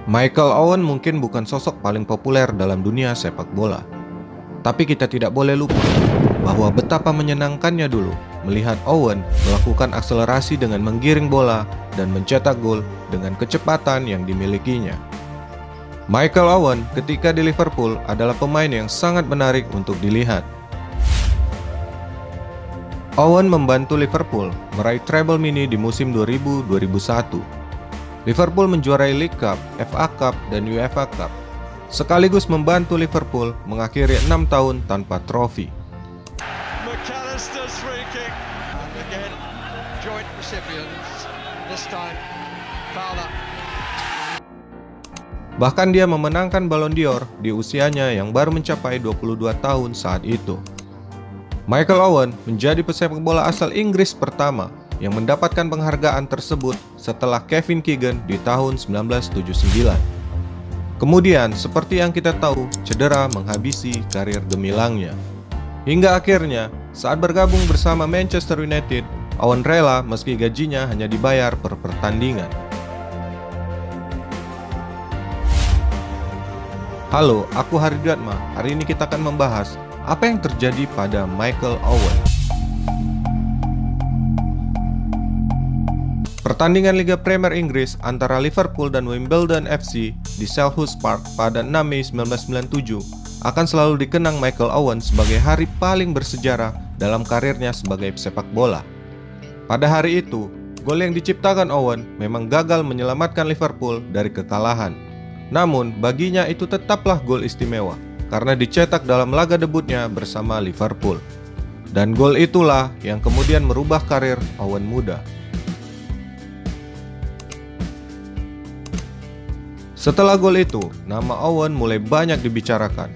Michael Owen mungkin bukan sosok paling populer dalam dunia sepak bola. Tapi kita tidak boleh lupa bahwa betapa menyenangkannya dulu melihat Owen melakukan akselerasi dengan menggiring bola dan mencetak gol dengan kecepatan yang dimilikinya. Michael Owen ketika di Liverpool adalah pemain yang sangat menarik untuk dilihat. Owen membantu Liverpool meraih treble mini di musim 2000-2001. Liverpool menjuarai League Cup, FA Cup, dan UEFA Cup, sekaligus membantu Liverpool mengakhiri 6 tahun tanpa trofi. McAllister's free kick. And again, joint recipients. This time, Fowler. Bahkan dia memenangkan Ballon d'Or di usianya yang baru mencapai 22 tahun saat itu. Michael Owen menjadi pesepak bola asal Inggris pertama yang mendapatkan penghargaan tersebut setelah Kevin Keegan di tahun 1979. Kemudian, seperti yang kita tahu, cedera menghabisi karir gemilangnya. Hingga akhirnya, saat bergabung bersama Manchester United, Owen rela meski gajinya hanya dibayar per pertandingan. Halo, aku Hari Dratma. Hari ini kita akan membahas apa yang terjadi pada Michael Owen. Pertandingan Liga Premier Inggris antara Liverpool dan Wimbledon FC di Selhurst Park pada 6 Mei 1997 akan selalu dikenang Michael Owen sebagai hari paling bersejarah dalam karirnya sebagai pesepak bola. Pada hari itu, gol yang diciptakan Owen memang gagal menyelamatkan Liverpool dari kekalahan. Namun, baginya itu tetaplah gol istimewa karena dicetak dalam laga debutnya bersama Liverpool. Dan gol itulah yang kemudian merubah karir Owen muda. Setelah gol itu, nama Owen mulai banyak dibicarakan.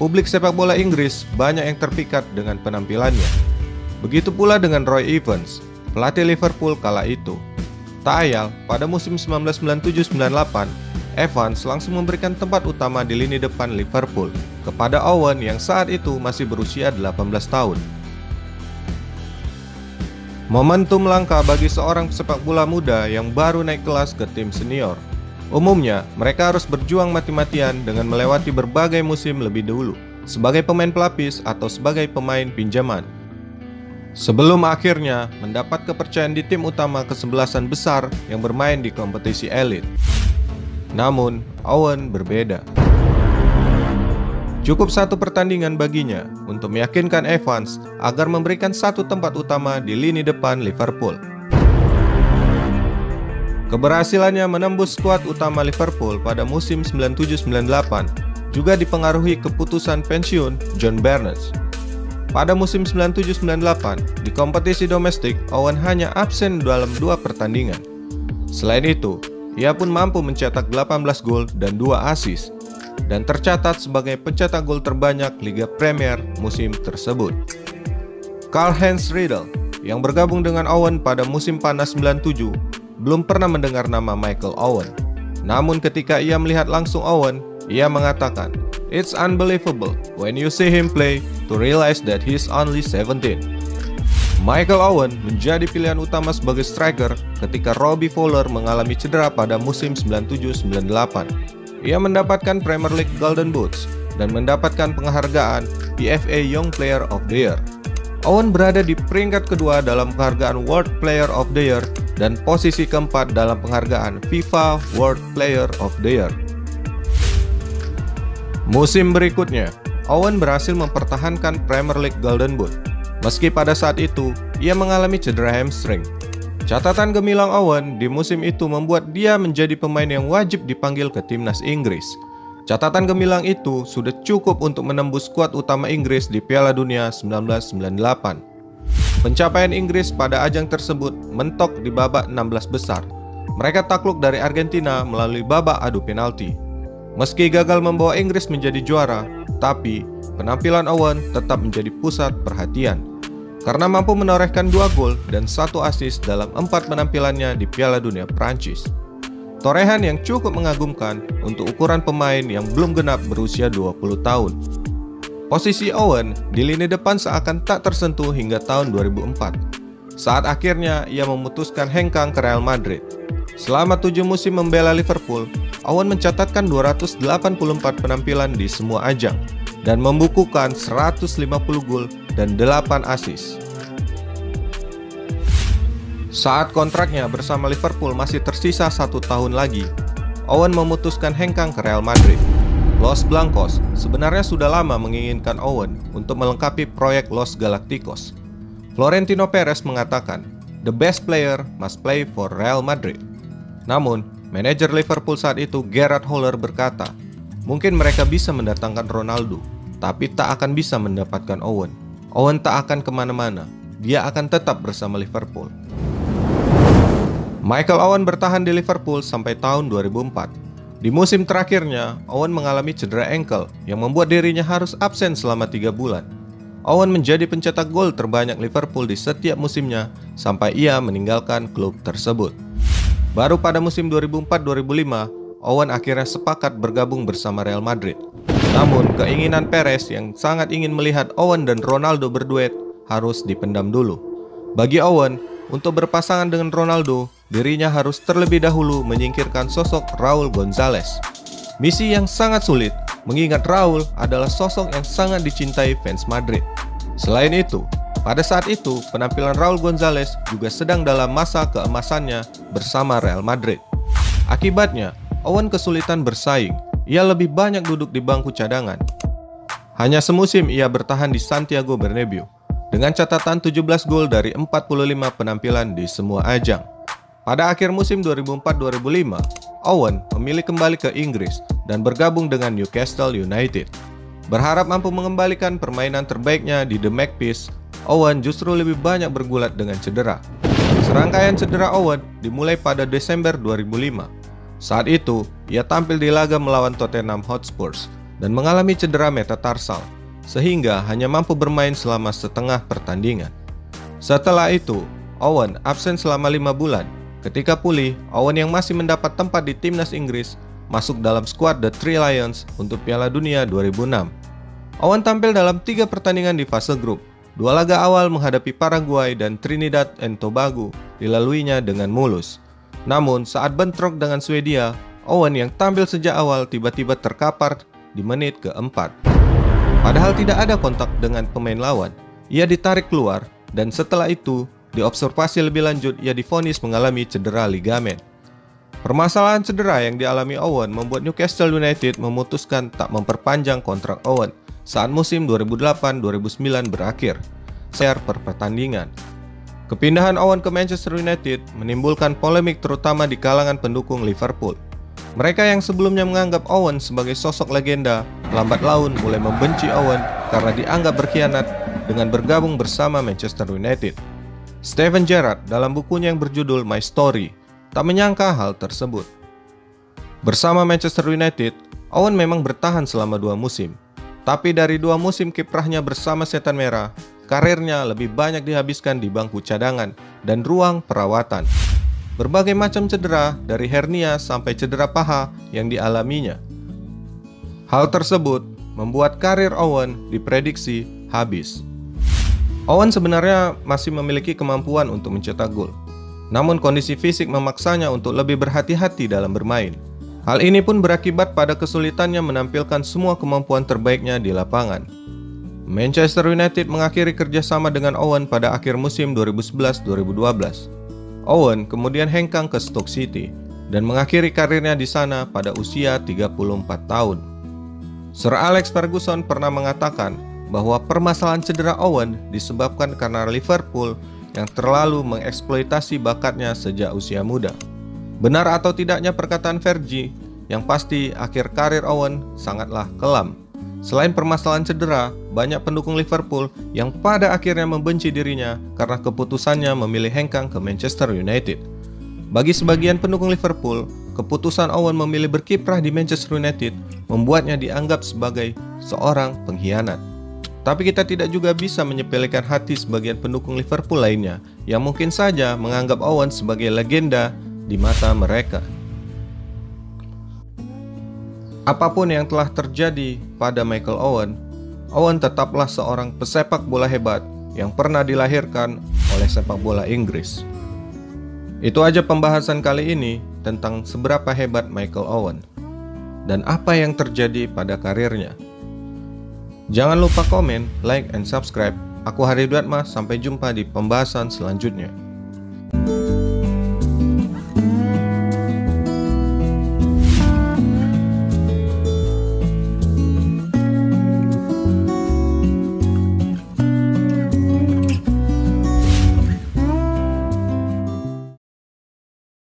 Publik sepak bola Inggris banyak yang terpikat dengan penampilannya. Begitu pula dengan Roy Evans, pelatih Liverpool kala itu. Tak ayal, pada musim 1997-98, Evans langsung memberikan tempat utama di lini depan Liverpool kepada Owen yang saat itu masih berusia 18 tahun. Momentum langka bagi seorang sepak bola muda yang baru naik kelas ke tim senior. Umumnya, mereka harus berjuang mati-matian dengan melewati berbagai musim lebih dulu, sebagai pemain pelapis atau sebagai pemain pinjaman. Sebelum akhirnya mendapat kepercayaan di tim utama kesebelasan besar yang bermain di kompetisi elit. Namun, Owen berbeda. Cukup satu pertandingan baginya untuk meyakinkan Evans agar memberikan satu tempat utama di lini depan Liverpool. Keberhasilannya menembus skuad utama Liverpool pada musim 97-98 juga dipengaruhi keputusan pensiun John Barnes. Pada musim 97-98, di kompetisi domestik, Owen hanya absen dalam 2 pertandingan. Selain itu, ia pun mampu mencetak 18 gol dan 2 assist, dan tercatat sebagai pencetak gol terbanyak Liga Premier musim tersebut. Karl-Heinz Riedel, yang bergabung dengan Owen pada musim panas 97, belum pernah mendengar nama Michael Owen. Namun ketika ia melihat langsung Owen, ia mengatakan, "It's unbelievable when you see him play to realize that he's only 17." Michael Owen menjadi pilihan utama sebagai striker ketika Robbie Fowler mengalami cedera pada musim 97-98. Ia mendapatkan Premier League Golden Boots dan mendapatkan penghargaan PFA Young Player of the Year. Owen berada di peringkat kedua dalam penghargaan World Player of the Year dan posisi keempat dalam penghargaan FIFA World Player of the Year. Musim berikutnya, Owen berhasil mempertahankan Premier League Golden Boot, meski pada saat itu ia mengalami cedera hamstring. Catatan gemilang Owen di musim itu membuat dia menjadi pemain yang wajib dipanggil ke timnas Inggris. Catatan gemilang itu sudah cukup untuk menembus skuad utama Inggris di Piala Dunia 1998. Pencapaian Inggris pada ajang tersebut mentok di babak 16 besar. Mereka takluk dari Argentina melalui babak adu penalti. Meski gagal membawa Inggris menjadi juara, tapi penampilan Owen tetap menjadi pusat perhatian karena mampu menorehkan 2 gol dan 1 assist dalam 4 penampilannya di Piala Dunia Prancis. Torehan yang cukup mengagumkan untuk ukuran pemain yang belum genap berusia 20 tahun. Posisi Owen di lini depan seakan tak tersentuh hingga tahun 2004. Saat akhirnya ia memutuskan hengkang ke Real Madrid. Selama 7 musim membela Liverpool, Owen mencatatkan 284 penampilan di semua ajang dan membukukan 150 gol dan 8 assist. Saat kontraknya bersama Liverpool masih tersisa 1 tahun lagi, Owen memutuskan hengkang ke Real Madrid. Los Blancos sebenarnya sudah lama menginginkan Owen untuk melengkapi proyek Los Galacticos. Florentino Perez mengatakan, "The best player must play for Real Madrid." Namun, manajer Liverpool saat itu Gerard Holler berkata, mungkin mereka bisa mendatangkan Ronaldo, tapi tak akan bisa mendapatkan Owen. Owen tak akan kemana-mana, dia akan tetap bersama Liverpool. Michael Owen bertahan di Liverpool sampai tahun 2004. Di musim terakhirnya, Owen mengalami cedera ankle yang membuat dirinya harus absen selama 3 bulan. Owen menjadi pencetak gol terbanyak Liverpool di setiap musimnya sampai ia meninggalkan klub tersebut. Baru pada musim 2004-2005, Owen akhirnya sepakat bergabung bersama Real Madrid. Namun, keinginan Perez yang sangat ingin melihat Owen dan Ronaldo berduet harus dipendam dulu. Bagi Owen, untuk berpasangan dengan Ronaldo, dirinya harus terlebih dahulu menyingkirkan sosok Raul Gonzalez. Misi yang sangat sulit, mengingat Raul adalah sosok yang sangat dicintai fans Madrid. Selain itu, pada saat itu penampilan Raul Gonzalez juga sedang dalam masa keemasannya bersama Real Madrid. Akibatnya, Owen kesulitan bersaing. Ia lebih banyak duduk di bangku cadangan. Hanya semusim ia bertahan di Santiago Bernabeu dengan catatan 17 gol dari 45 penampilan di semua ajang. Pada akhir musim 2004-2005, Owen memilih kembali ke Inggris dan bergabung dengan Newcastle United. Berharap mampu mengembalikan permainan terbaiknya di The Magpies, Owen justru lebih banyak bergulat dengan cedera. Serangkaian cedera Owen dimulai pada Desember 2005. Saat itu, ia tampil di laga melawan Tottenham Hotspur dan mengalami cedera metatarsal, sehingga hanya mampu bermain selama setengah pertandingan. Setelah itu, Owen absen selama 5 bulan. Ketika pulih, Owen yang masih mendapat tempat di timnas Inggris masuk dalam skuad The Three Lions untuk Piala Dunia 2006. Owen tampil dalam 3 pertandingan di fase grup. 2 laga awal menghadapi Paraguay dan Trinidad and Tobago dilaluinya dengan mulus. Namun saat bentrok dengan Swedia, Owen yang tampil sejak awal tiba-tiba terkapar di menit ke-4. Padahal tidak ada kontak dengan pemain lawan, ia ditarik keluar dan setelah itu diobservasi lebih lanjut ia divonis mengalami cedera ligamen. Permasalahan cedera yang dialami Owen membuat Newcastle United memutuskan tak memperpanjang kontrak Owen saat musim 2008-2009 berakhir, share per pertandingan. Kepindahan Owen ke Manchester United menimbulkan polemik terutama di kalangan pendukung Liverpool. Mereka yang sebelumnya menganggap Owen sebagai sosok legenda, lambat laun mulai membenci Owen karena dianggap berkhianat dengan bergabung bersama Manchester United. Steven Gerrard dalam bukunya yang berjudul My Story tak menyangka hal tersebut. Bersama Manchester United, Owen memang bertahan selama 2 musim. Tapi dari 2 musim kiprahnya bersama Setan Merah, karirnya lebih banyak dihabiskan di bangku cadangan dan ruang perawatan. Berbagai macam cedera dari hernia sampai cedera paha yang dialaminya. Hal tersebut membuat karir Owen diprediksi habis. Owen sebenarnya masih memiliki kemampuan untuk mencetak gol. Namun kondisi fisik memaksanya untuk lebih berhati-hati dalam bermain. Hal ini pun berakibat pada kesulitannya menampilkan semua kemampuan terbaiknya di lapangan. Manchester United mengakhiri kerjasama dengan Owen pada akhir musim 2011-2012. Owen kemudian hengkang ke Stoke City dan mengakhiri karirnya di sana pada usia 34 tahun. Sir Alex Ferguson pernah mengatakan bahwa permasalahan cedera Owen disebabkan karena Liverpool yang terlalu mengeksploitasi bakatnya sejak usia muda. Benar atau tidaknya perkataan Fergie, yang pasti akhir karir Owen sangatlah kelam. Selain permasalahan cedera, banyak pendukung Liverpool yang pada akhirnya membenci dirinya karena keputusannya memilih hengkang ke Manchester United. Bagi sebagian pendukung Liverpool, keputusan Owen memilih berkiprah di Manchester United membuatnya dianggap sebagai seorang pengkhianat. Tapi kita tidak juga bisa menyepelekan hati sebagian pendukung Liverpool lainnya yang mungkin saja menganggap Owen sebagai legenda di mata mereka. Apapun yang telah terjadi pada Michael Owen, Owen tetaplah seorang pesepak bola hebat yang pernah dilahirkan oleh sepak bola Inggris. Itu aja pembahasan kali ini tentang seberapa hebat Michael Owen. dan apa yang terjadi pada karirnya. Jangan lupa komen, like, and subscribe. Aku Hari Duatma, sampai jumpa di pembahasan selanjutnya.